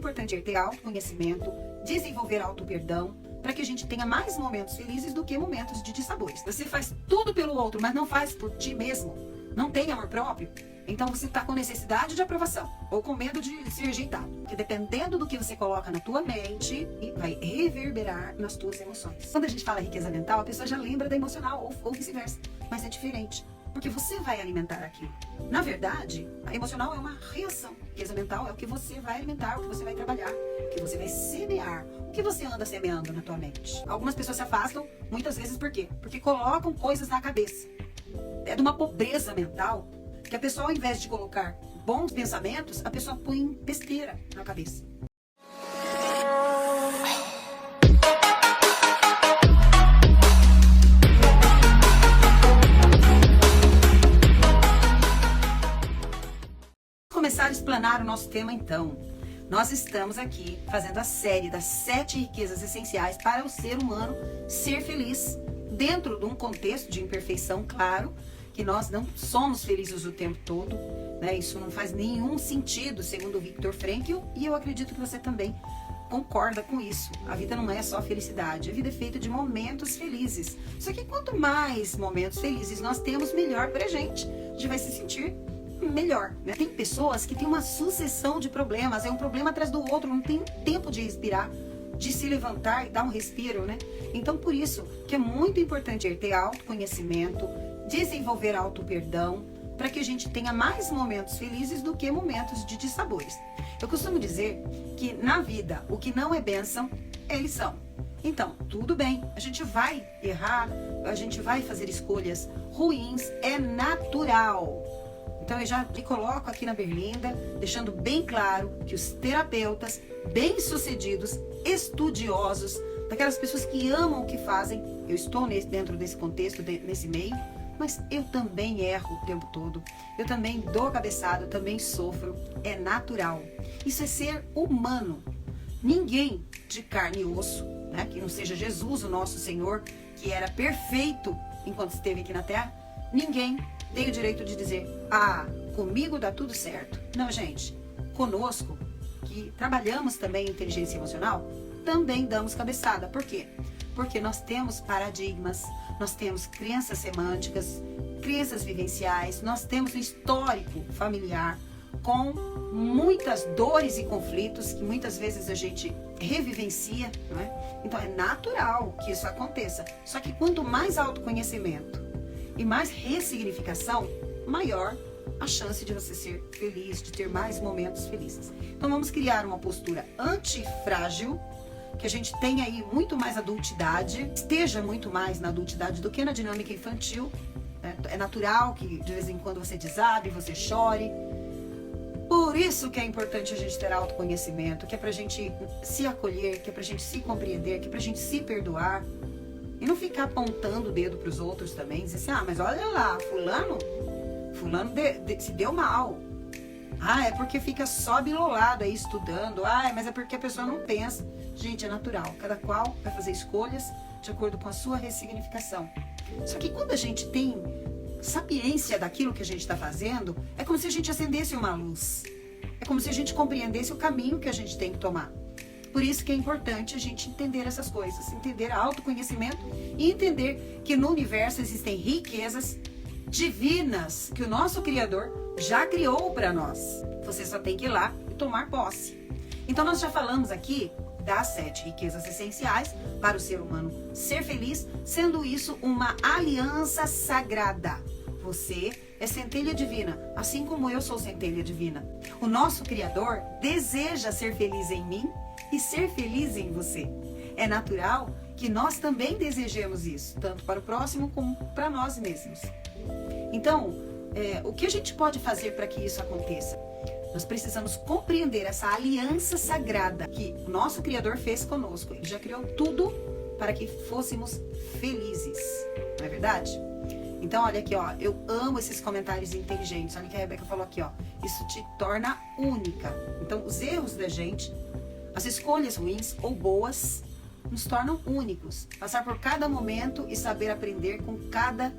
importante é ter autoconhecimento, desenvolver auto-perdão, para que a gente tenha mais momentos felizes do que momentos de dissabores. Você faz tudo pelo outro, mas não faz por ti mesmo. Não tem amor próprio. Então você está com necessidade de aprovação ou com medo de ser rejeitado. Porque dependendo do que você coloca na tua mente, vai reverberar nas tuas emoções. Quando a gente fala riqueza mental, a pessoa já lembra da emocional ou vice-versa. Mas é diferente. Porque você vai alimentar aquilo. Na verdade, a emocional é uma reação. A riqueza mental é o que você vai alimentar, o que você vai trabalhar, o que você vai semear. O que você anda semeando na tua mente? Algumas pessoas se afastam, muitas vezes por quê? Porque colocam coisas na cabeça. É de uma pobreza mental que a pessoa, ao invés de colocar bons pensamentos, a pessoa põe besteira na cabeça. Começar a explanar o nosso tema então. Nós estamos aqui fazendo a série das 7 riquezas essenciais para o ser humano ser feliz dentro de um contexto de imperfeição, claro, que nós não somos felizes o tempo todo, né? Isso não faz nenhum sentido, segundo o Viktor Frankl, e eu acredito que você também concorda com isso. A vida não é só felicidade, a vida é feita de momentos felizes. Só que quanto mais momentos felizes nós temos, melhor pra gente. A gente vai se sentir melhor, né? Tem pessoas que têm uma sucessão de problemas, é um problema atrás do outro, não tem tempo de respirar, de se levantar e dar um respiro, né? Então, por isso que é muito importante ter autoconhecimento, desenvolver auto-perdão, para que a gente tenha mais momentos felizes do que momentos de dissabores. Eu costumo dizer que na vida, o que não é bênção é lição. Então, tudo bem, a gente vai errar, a gente vai fazer escolhas ruins, é natural. Então eu já me coloco aqui na berlinda, deixando bem claro que os terapeutas bem-sucedidos, estudiosos, daquelas pessoas que amam o que fazem, eu estou dentro desse contexto, nesse meio, mas eu também erro o tempo todo, eu também dou cabeçada, eu também sofro, é natural. Isso é ser humano. Ninguém de carne e osso, né, que não seja Jesus, o nosso Senhor, que era perfeito enquanto esteve aqui na Terra, ninguém tem o direito de dizer, comigo dá tudo certo. Não, gente, conosco, que trabalhamos também em inteligência emocional, também damos cabeçada. Por quê? Porque nós temos paradigmas, nós temos crenças semânticas, crenças vivenciais, nós temos um histórico familiar com muitas dores e conflitos que muitas vezes a gente revivencia, não é? Então é natural que isso aconteça. Só que quanto mais autoconhecimento e mais ressignificação, maior a chance de você ser feliz, de ter mais momentos felizes. Então vamos criar uma postura antifrágil, que a gente tenha aí muito mais adultidade, esteja muito mais na adultidade do que na dinâmica infantil. É natural que de vez em quando você desabe, você chore. Por isso que é importante a gente ter autoconhecimento, que é pra gente se acolher, que é pra gente se compreender, que é pra gente se perdoar. E não ficar apontando o dedo para os outros também, dizer assim, mas olha lá, fulano se deu mal. É porque fica só bilolado aí estudando. Mas é porque a pessoa não pensa. Gente, é natural. Cada qual vai fazer escolhas de acordo com a sua ressignificação. Só que quando a gente tem sapiência daquilo que a gente está fazendo, é como se a gente acendesse uma luz. É como se a gente compreendesse o caminho que a gente tem que tomar. Por isso que é importante a gente entender essas coisas, entender autoconhecimento e entender que no universo existem riquezas divinas que o nosso Criador já criou para nós. Você só tem que ir lá e tomar posse. Então nós já falamos aqui das 7 riquezas essenciais para o ser humano ser feliz, sendo isso uma aliança sagrada. Você é centelha divina, assim como eu sou centelha divina. O nosso Criador deseja ser feliz em mim e ser feliz em você. É natural que nós também desejemos isso, tanto para o próximo como para nós mesmos. Então, o que a gente pode fazer para que isso aconteça? Nós precisamos compreender essa aliança sagrada que o nosso Criador fez conosco. Ele já criou tudo para que fôssemos felizes, não é verdade? Então, olha aqui, eu amo esses comentários inteligentes. Olha o que a Rebeca falou aqui, isso te torna única. Então, os erros da gente, as escolhas ruins ou boas, nos tornam únicos. Passar por cada momento e saber aprender com cada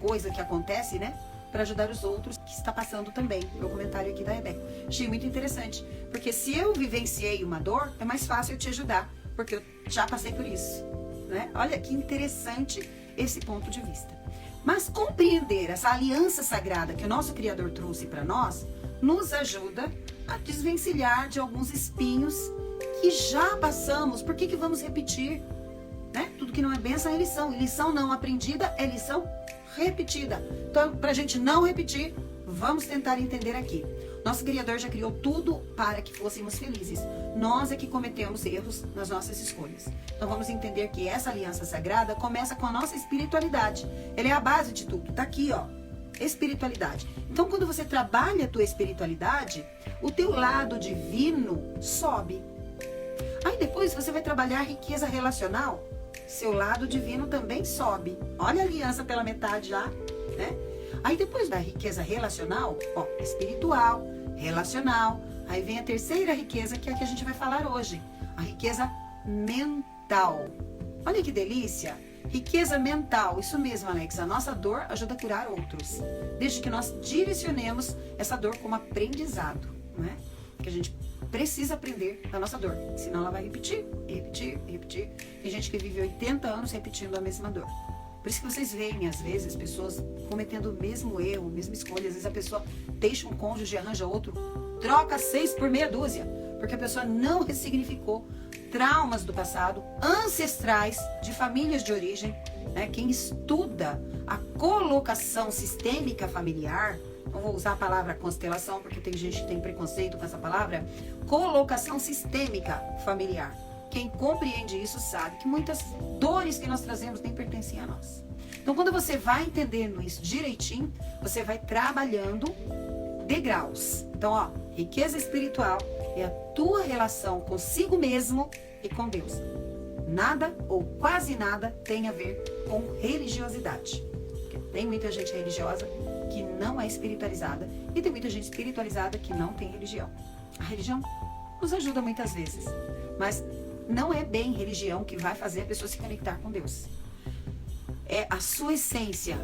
coisa que acontece, né? para ajudar os outros, que está passando também. Meu comentário aqui da Rebeca. Achei muito interessante, porque se eu vivenciei uma dor, é mais fácil eu te ajudar, porque eu já passei por isso, né? Olha que interessante esse ponto de vista. Mas compreender essa aliança sagrada que o nosso Criador trouxe para nós, nos ajuda a desvencilhar de alguns espinhos que já passamos. Por que vamos repetir? Né? Tudo que não é bênção é lição. E lição não aprendida é lição repetida. Então, para a gente não repetir, vamos tentar entender aqui. Nosso Criador já criou tudo para que fôssemos felizes. Nós é que cometemos erros nas nossas escolhas. Então vamos entender que essa aliança sagrada começa com a nossa espiritualidade. Ela é a base de tudo. Tá aqui, ó. Espiritualidade. Então, quando você trabalha a tua espiritualidade, o teu lado divino sobe. Aí depois você vai trabalhar a riqueza relacional, seu lado divino também sobe. Olha a aliança pela metade já, né? Aí depois da riqueza relacional, ó, espiritual, relacional, aí vem a terceira riqueza, que é a que a gente vai falar hoje, a riqueza mental. Olha que delícia! Riqueza mental, isso mesmo, Alex. A nossa dor ajuda a curar outros, desde que nós direcionemos essa dor como aprendizado, né? Que a gente precisa aprender da nossa dor, senão ela vai repetir. Tem gente que vive 80 anos repetindo a mesma dor. Por isso que vocês veem, às vezes, pessoas cometendo o mesmo erro, a mesma escolha. Às vezes a pessoa deixa um cônjuge e arranja outro, troca 6 por meia dúzia, porque a pessoa não ressignificou traumas do passado, ancestrais, de famílias de origem, né? Quem estuda a colocação sistêmica familiar, não vou usar a palavra constelação, porque tem gente que tem preconceito com essa palavra, colocação sistêmica familiar. Quem compreende isso sabe que muitas dores que nós trazemos nem pertencem a nós. Então, quando você vai entendendo isso direitinho, você vai trabalhando degraus. Então, ó, riqueza espiritual é a tua relação consigo mesmo e com Deus. Nada ou quase nada tem a ver com religiosidade. Porque tem muita gente religiosa que não é espiritualizada e tem muita gente espiritualizada que não tem religião. A religião nos ajuda muitas vezes, mas não é bem religião que vai fazer a pessoa se conectar com Deus. É a sua essência,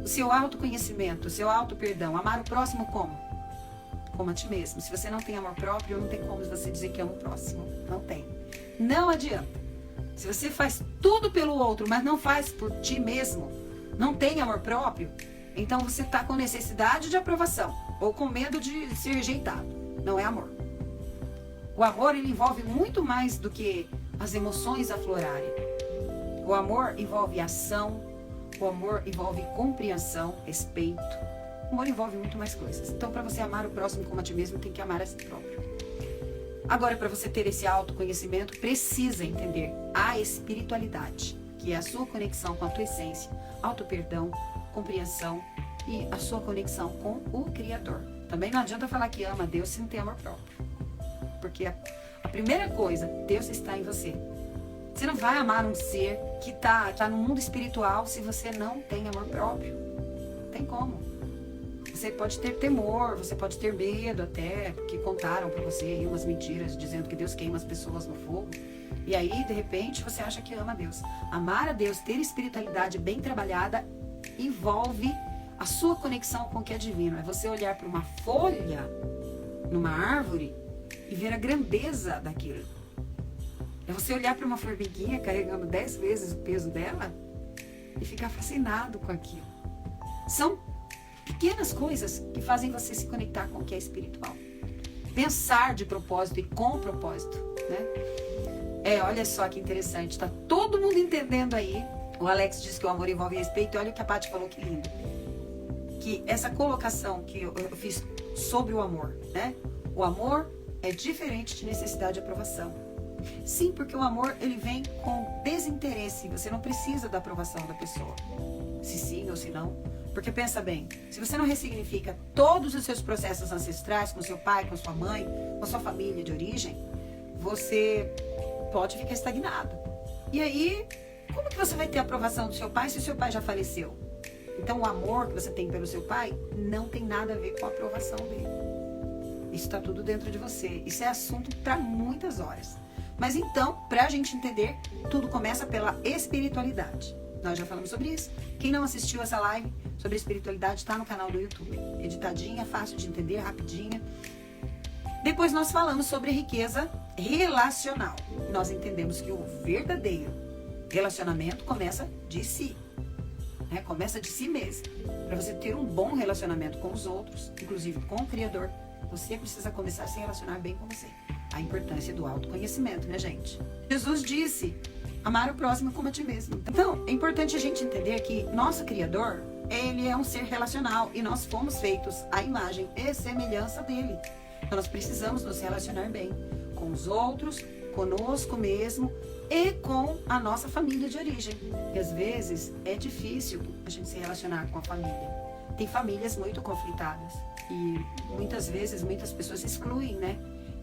o seu autoconhecimento, o seu auto-perdão. Amar o próximo como? Como a ti mesmo. Se você não tem amor próprio, não tem como você dizer que ama o próximo. Não tem. Não adianta. Se você faz tudo pelo outro, mas não faz por ti mesmo, não tem amor próprio, então você está com necessidade de aprovação ou com medo de ser rejeitado. Não é amor. O amor, ele envolve muito mais do que as emoções aflorarem. O amor envolve ação, o amor envolve compreensão, respeito. O amor envolve muito mais coisas. Então, para você amar o próximo como a ti mesmo, tem que amar a si próprio. Agora, para você ter esse autoconhecimento, precisa entender a espiritualidade, que é a sua conexão com a tua essência, auto-perdão, compreensão e a sua conexão com o Criador. Também não adianta falar que ama a Deus se não tem amor próprio. Porque a primeira coisa, Deus está em você. Você não vai amar um ser que tá no mundo espiritual se você não tem amor próprio. Não tem como. Você pode ter temor, você pode ter medo até, porque contaram pra você aí umas mentiras dizendo que Deus queima as pessoas no fogo. E aí, de repente, você acha que ama a Deus. Amar a Deus, ter espiritualidade bem trabalhada, envolve a sua conexão com o que é divino. É você olhar para uma folha, numa árvore, e ver a grandeza daquilo. É você olhar para uma formiguinha carregando 10 vezes o peso dela e ficar fascinado com aquilo. São pequenas coisas que fazem você se conectar com o que é espiritual. Pensar de propósito e com propósito, né? Olha só que interessante. Tá todo mundo entendendo aí. O Alex disse que o amor envolve respeito. E olha o que a Paty falou, que lindo. Que essa colocação que eu fiz sobre o amor, né? O amor é diferente de necessidade de aprovação. Sim, porque o amor, ele vem com desinteresse. Você não precisa da aprovação da pessoa. Se sim ou se não. Porque pensa bem, se você não ressignifica todos os seus processos ancestrais, com seu pai, com sua mãe, com a sua família de origem, você pode ficar estagnado. E aí, como que você vai ter a aprovação do seu pai se o seu pai já faleceu? Então, o amor que você tem pelo seu pai não tem nada a ver com a aprovação dele. Isso está tudo dentro de você. Isso é assunto para muitas horas. Mas então, para a gente entender, tudo começa pela espiritualidade. Nós já falamos sobre isso. Quem não assistiu essa live sobre espiritualidade está no canal do YouTube. Editadinha, fácil de entender, rapidinha. Depois nós falamos sobre riqueza relacional. Nós entendemos que o verdadeiro relacionamento começa de si. Né? Começa de si mesmo. Para você ter um bom relacionamento com os outros, inclusive com o Criador, você precisa começar a se relacionar bem com você. A importância do autoconhecimento, né, gente? Jesus disse, amar o próximo como a ti mesmo. Então, é importante a gente entender que nosso Criador, ele é um ser relacional e nós fomos feitos à imagem e semelhança dele. Então, nós precisamos nos relacionar bem com os outros, conosco mesmo e com a nossa família de origem. E às vezes é difícil a gente se relacionar com a família. Tem famílias muito conflitadas e muitas vezes muitas pessoas excluem, né?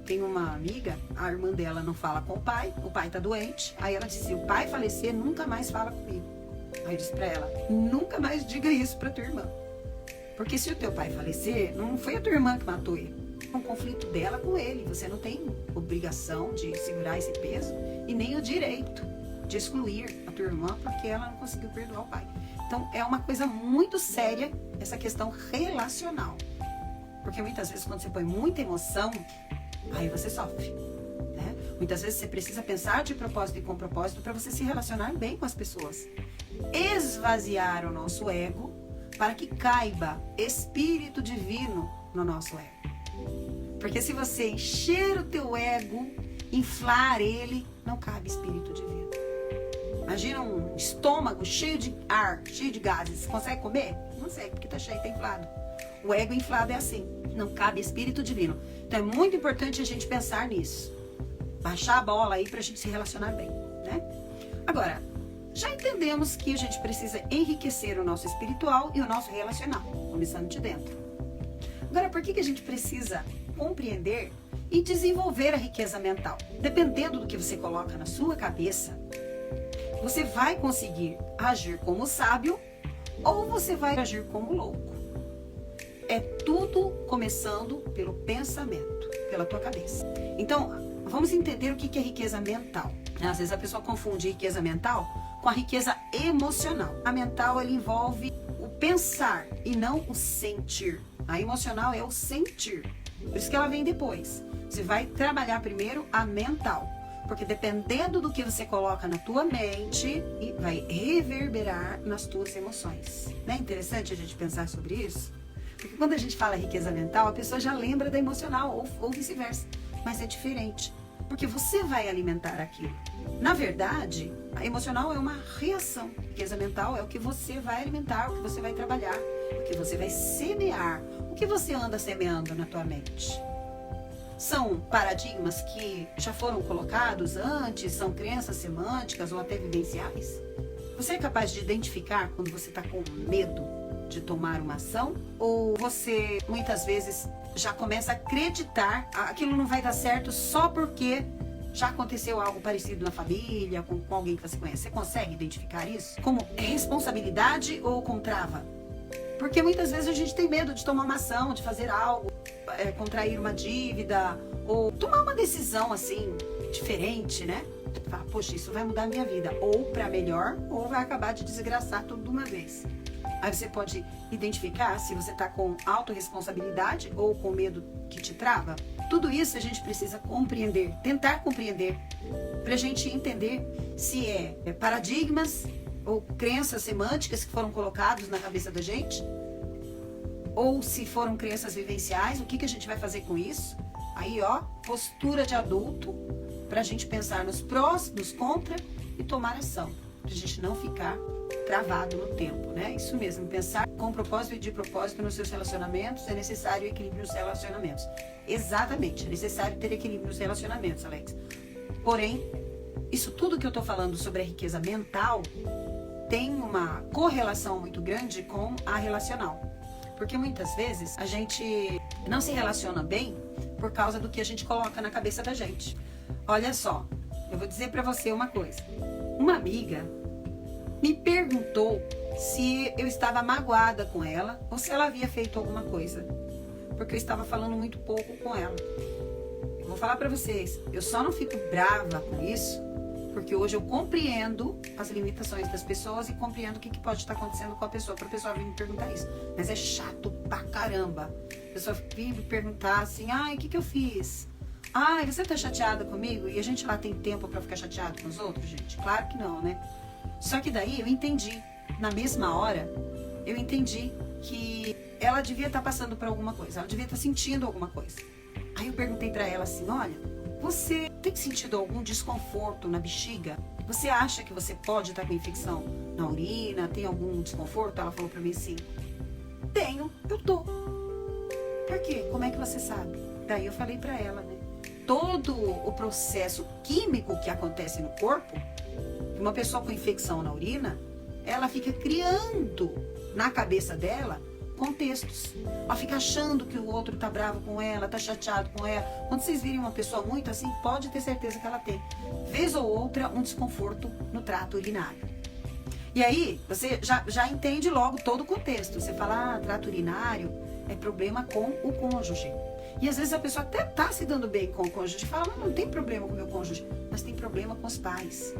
Tem uma amiga, a irmã dela não fala com o pai tá doente. Aí ela disse, se o pai falecer, nunca mais fala comigo. Aí eu disse pra ela, nunca mais diga isso pra tua irmã. Porque se o teu pai falecer, não foi a tua irmã que matou ele. É um conflito dela com ele. Você não tem obrigação de segurar esse peso e nem o direito de excluir a tua irmã porque ela não conseguiu perdoar o pai. Então é uma coisa muito séria essa questão relacional. Porque muitas vezes quando você põe muita emoção, aí você sofre, né? Muitas vezes você precisa pensar de propósito e com propósito para você se relacionar bem com as pessoas. Esvaziar o nosso ego para que caiba espírito divino no nosso ego. Porque se você encher o teu ego, inflar ele, não cabe espírito divino. Imagina um estômago cheio de ar, cheio de gases. Consegue comer? Não consegue, porque está cheio, está inflado. O ego inflado é assim, não cabe espírito divino. Então é muito importante a gente pensar nisso. Baixar a bola aí pra gente se relacionar bem, né? Agora, já entendemos que a gente precisa enriquecer o nosso espiritual e o nosso relacional, começando de dentro. Agora, por que a gente precisa compreender e desenvolver a riqueza mental? Dependendo do que você coloca na sua cabeça, você vai conseguir agir como sábio ou você vai agir como louco. É tudo começando pelo pensamento, pela tua cabeça. Então, vamos entender o que é riqueza mental. Às vezes a pessoa confunde riqueza mental com a riqueza emocional. A mental, ela envolve o pensar e não o sentir. A emocional é o sentir. Por isso que ela vem depois. Você vai trabalhar primeiro a mental. Porque dependendo do que você coloca na tua mente, vai reverberar nas tuas emoções. Não é interessante a gente pensar sobre isso? Porque quando a gente fala riqueza mental, a pessoa já lembra da emocional ou vice-versa. Mas é diferente, porque você vai alimentar aquilo. Na verdade, a emocional é uma reação. A riqueza mental é o que você vai alimentar, o que você vai trabalhar, o que você vai semear. O que você anda semeando na tua mente? São paradigmas que já foram colocados antes, são crenças semânticas ou até vivenciais? Você é capaz de identificar quando você está com medo de tomar uma ação? Ou você muitas vezes já começa a acreditar que aquilo não vai dar certo só porque já aconteceu algo parecido na família, com alguém que você conhece? Você consegue identificar isso como responsabilidade ou com trava? Porque muitas vezes a gente tem medo de tomar uma ação, de fazer algo, contrair uma dívida ou tomar uma decisão assim diferente, né? Fala, poxa, isso vai mudar a minha vida, ou para melhor, ou vai acabar de desgraçar tudo de uma vez. Aí você pode identificar se você está com autorresponsabilidade ou com medo que te trava. Tudo isso a gente precisa compreender, tentar compreender, para a gente entender se é paradigmas ou crenças semânticas que foram colocados na cabeça da gente, ou se foram crenças vivenciais, o que a gente vai fazer com isso? Aí, ó, postura de adulto, para a gente pensar nos prós, nos contra e tomar ação, para a gente não ficar travado no tempo, né? Isso mesmo, pensar com propósito e de propósito nos seus relacionamentos, é necessário equilíbrio nos relacionamentos. Exatamente, é necessário ter equilíbrio nos relacionamentos, Alex. Porém, isso tudo que eu tô falando sobre a riqueza mental tem uma correlação muito grande com a relacional. Porque muitas vezes a gente não se relaciona bem por causa do que a gente coloca na cabeça da gente. Olha só, eu vou dizer pra você uma coisa. Uma amiga me perguntou se eu estava magoada com ela ou se ela havia feito alguma coisa. Porque eu estava falando muito pouco com ela. Eu vou falar pra vocês, eu só não fico brava com isso Porque hoje eu compreendo as limitações das pessoas e compreendo o que pode estar acontecendo com a pessoa, para a pessoa vir me perguntar isso. Mas é chato pra caramba. A pessoa vir me perguntar assim, ai, o que eu fiz? Ai, você tá chateada comigo? E a gente lá tem tempo pra ficar chateado com os outros, gente? Claro que não, né? Só que daí eu entendi, na mesma hora, eu entendi que ela devia estar passando por alguma coisa, ela devia estar sentindo alguma coisa. Aí eu perguntei pra ela assim, olha, você tem sentido algum desconforto na bexiga? Você acha que você pode estar com infecção na urina? Tem algum desconforto? Ela falou pra mim assim, tenho, eu tô. Por quê? Como é que você sabe? Daí eu falei pra ela, né? Todo o processo químico que acontece no corpo, uma pessoa com infecção na urina, ela fica criando na cabeça dela contextos. Ela fica achando que o outro tá bravo com ela, tá chateado com ela. Quando vocês virem uma pessoa muito assim, pode ter certeza que ela tem, vez ou outra, um desconforto no trato urinário. E aí, você já entende logo todo o contexto. Você fala, trato urinário é problema com o cônjuge. E às vezes a pessoa até tá se dando bem com o cônjuge, fala, não tem problema com o meu cônjuge, mas tem problema com os pais.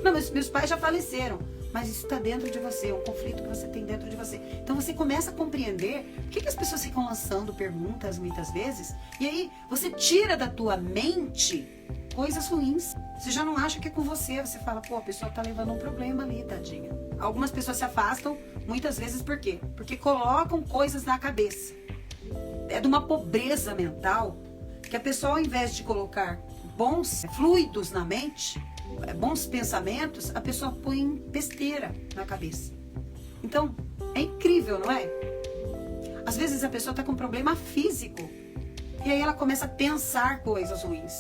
Não, mas meus pais já faleceram. Mas isso está dentro de você, é um conflito que você tem dentro de você. Então você começa a compreender por que as pessoas ficam lançando perguntas muitas vezes. E aí você tira da tua mente coisas ruins. Você já não acha que é com você. Você fala, pô, a pessoa tá levando um problema ali, tadinha. Algumas pessoas se afastam, muitas vezes por quê? Porque colocam coisas na cabeça. É de uma pobreza mental que a pessoa, ao invés de colocar bons fluidos na mente, bons pensamentos, a pessoa põe besteira na cabeça. Então, é incrível, não é? Às vezes a pessoa está com um problema físico e aí ela começa a pensar coisas ruins.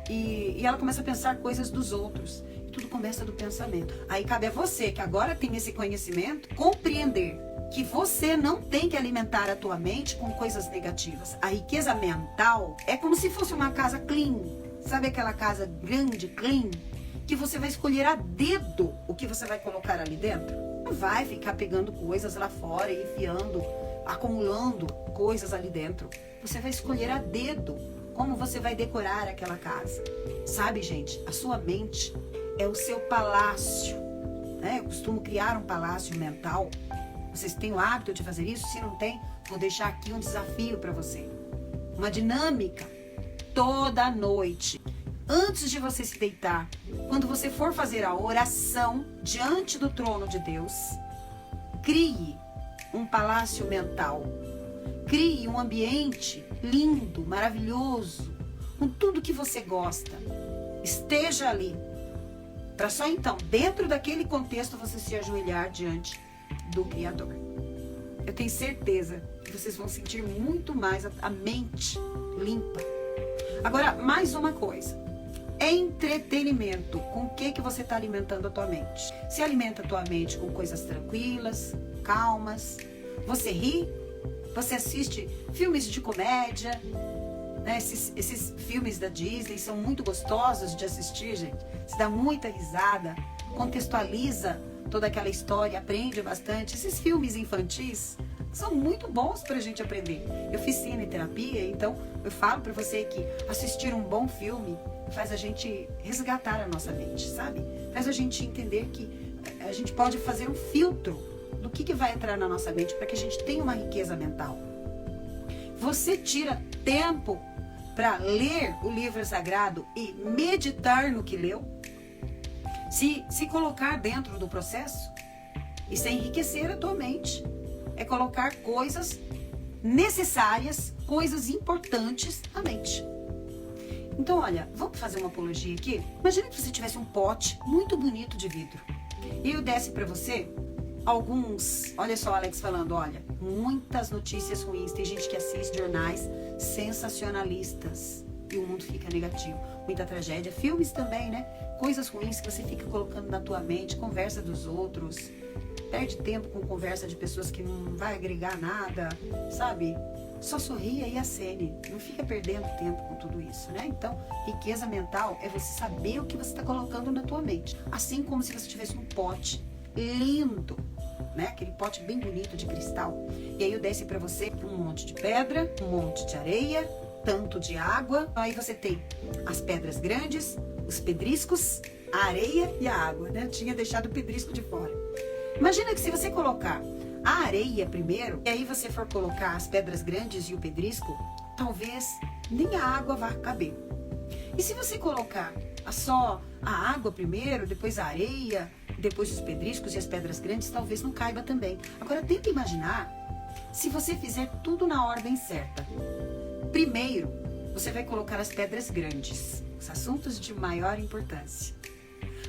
E ela começa a pensar coisas dos outros. E tudo começa do pensamento. Aí cabe a você, que agora tem esse conhecimento, compreender que você não tem que alimentar a tua mente com coisas negativas. A riqueza mental é como se fosse uma casa clean. Sabe aquela casa grande, clean? Que você vai escolher a dedo o que você vai colocar ali dentro. Não vai ficar pegando coisas lá fora e enfiando, acumulando coisas ali dentro. Você vai escolher a dedo como você vai decorar aquela casa. Sabe, gente? A sua mente é o seu palácio. Né? Eu costumo criar um palácio mental. Vocês têm o hábito de fazer isso? Se não tem, vou deixar aqui um desafio para você. Uma dinâmica. Toda noite, antes de você se deitar, quando você for fazer a oração diante do trono de Deus, crie um palácio mental. Crie um ambiente lindo, maravilhoso, com tudo que você gosta. Esteja ali, para só então, dentro daquele contexto, você se ajoelhar diante do Criador. Eu tenho certeza que vocês vão sentir muito mais a mente limpa. Agora, mais uma coisa. Entretenimento. Com o que você está alimentando a tua mente? Se alimenta a tua mente com coisas tranquilas, calmas. Você ri? Você assiste filmes de comédia? Né? Esses filmes da Disney são muito gostosos de assistir, gente. Você dá muita risada, contextualiza toda aquela história, aprende bastante. Esses filmes infantis são muito bons pra gente aprender. Eu fiz cineterapia, então eu falo pra você que assistir um bom filme faz a gente resgatar a nossa mente, sabe? Faz a gente entender que a gente pode fazer um filtro do que vai entrar na nossa mente para que a gente tenha uma riqueza mental. Você tira tempo para ler o livro sagrado e meditar no que leu? Se colocar dentro do processo, isso é enriquecer a tua mente. É colocar coisas necessárias, coisas importantes na mente. Então, olha, vamos fazer uma apologia aqui? Imagina que você tivesse um pote muito bonito de vidro. E eu desse para você alguns... Olha só, Alex falando, olha, muitas notícias ruins. Tem gente que assiste jornais sensacionalistas e o mundo fica negativo. Muita tragédia. Filmes também, né? Coisas ruins que você fica colocando na tua mente, conversa dos outros... Perde tempo com conversa de pessoas que não vai agregar nada, sabe? Só sorria e acene. Não fica perdendo tempo com tudo isso, né? Então, riqueza mental é você saber o que você está colocando na tua mente. Assim como se você tivesse um pote lindo, né? Aquele pote bem bonito de cristal. E aí eu desse para você um monte de pedra, um monte de areia, tanto de água. Aí você tem as pedras grandes, os pedriscos, a areia e a água, né? Eu tinha deixado o pedrisco de fora. Imagina que se você colocar a areia primeiro, e aí você for colocar as pedras grandes e o pedrisco, talvez nem a água vá caber. E se você colocar só a água primeiro, depois a areia, depois os pedriscos e as pedras grandes, talvez não caiba também. Agora tenta imaginar se você fizer tudo na ordem certa. Primeiro, você vai colocar as pedras grandes, os assuntos de maior importância.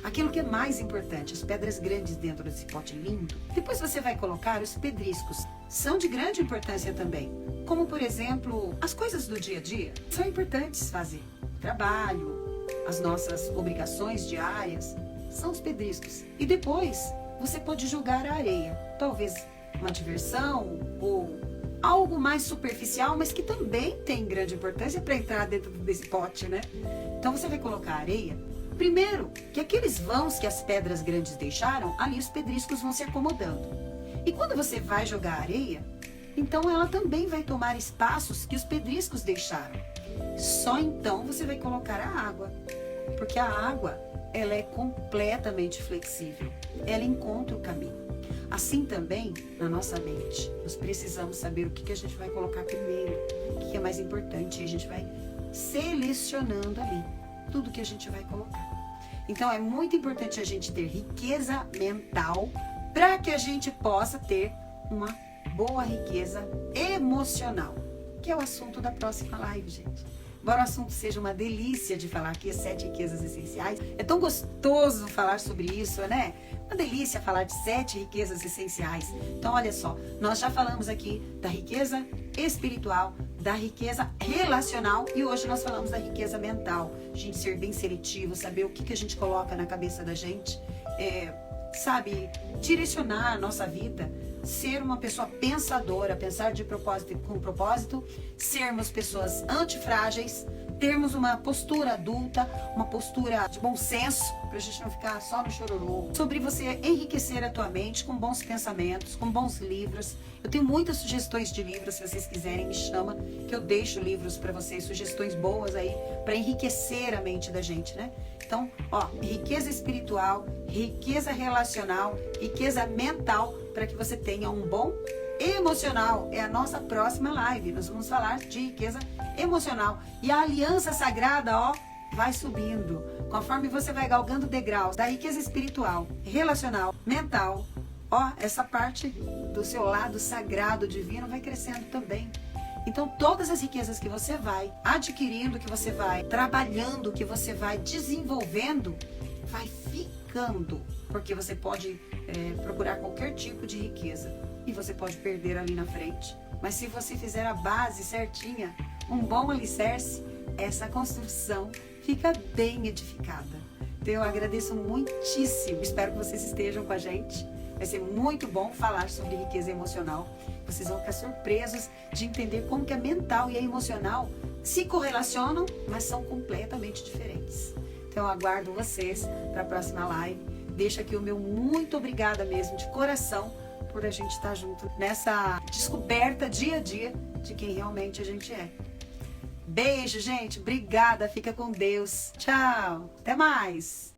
Aquilo que é mais importante, as pedras grandes dentro desse pote lindo. Depois você vai colocar os pedriscos. São de grande importância também. Como, por exemplo, as coisas do dia a dia. São importantes fazer. Trabalho, as nossas obrigações diárias, são os pedriscos. E depois, você pode jogar a areia. Talvez uma diversão ou algo mais superficial, mas que também tem grande importância para entrar dentro desse pote, né? Então você vai colocar a areia. Primeiro, que aqueles vãos que as pedras grandes deixaram, ali os pedriscos vão se acomodando. E quando você vai jogar a areia, então ela também vai tomar espaços que os pedriscos deixaram. Só então você vai colocar a água. Porque a água, ela é completamente flexível. Ela encontra o caminho. Assim também, na nossa mente, nós precisamos saber o que a gente vai colocar primeiro, o que é mais importante. E a gente vai selecionando ali tudo que a gente vai colocar. Então é muito importante a gente ter riqueza mental para que a gente possa ter uma boa riqueza emocional, que é o assunto da próxima live, gente. Embora o assunto seja uma delícia de falar aqui, as 7 riquezas essenciais, é tão gostoso falar sobre isso, né? Uma delícia falar de 7 riquezas essenciais. Então, olha só, nós já falamos aqui da riqueza espiritual, da riqueza relacional e hoje nós falamos da riqueza mental. A gente ser bem seletivo, saber o que a gente coloca na cabeça da gente, sabe, direcionar a nossa vida, ser uma pessoa pensadora, pensar de propósito com propósito, sermos pessoas antifrágeis, termos uma postura adulta, uma postura de bom senso, pra gente não ficar só no chororô. Sobre você enriquecer a tua mente com bons pensamentos, com bons livros. Eu tenho muitas sugestões de livros, se vocês quiserem me chama, que eu deixo livros para vocês, sugestões boas aí, para enriquecer a mente da gente, né? Então, ó, riqueza espiritual, riqueza relacional, riqueza mental, para que você tenha um bom emocional. É a nossa próxima live. Nós vamos falar de riqueza emocional. E a aliança sagrada, ó, vai subindo. Conforme você vai galgando degraus da riqueza espiritual, relacional, mental, ó, essa parte do seu lado sagrado, divino, vai crescendo também. Então, todas as riquezas que você vai adquirindo, que você vai trabalhando, que você vai desenvolvendo, vai ficando. Porque você pode procurar qualquer tipo de riqueza e você pode perder ali na frente. Mas se você fizer a base certinha, um bom alicerce, essa construção fica bem edificada. Então, eu agradeço muitíssimo. Espero que vocês estejam com a gente. Vai ser muito bom falar sobre riqueza emocional. Vocês vão ficar surpresos de entender como que a mental e a emocional se correlacionam, mas são completamente diferentes. Então eu aguardo vocês para a próxima live. Deixo aqui o meu muito obrigada mesmo, de coração, por a gente estar junto nessa descoberta dia a dia de quem realmente a gente é. Beijo, gente. Obrigada. Fica com Deus. Tchau. Até mais.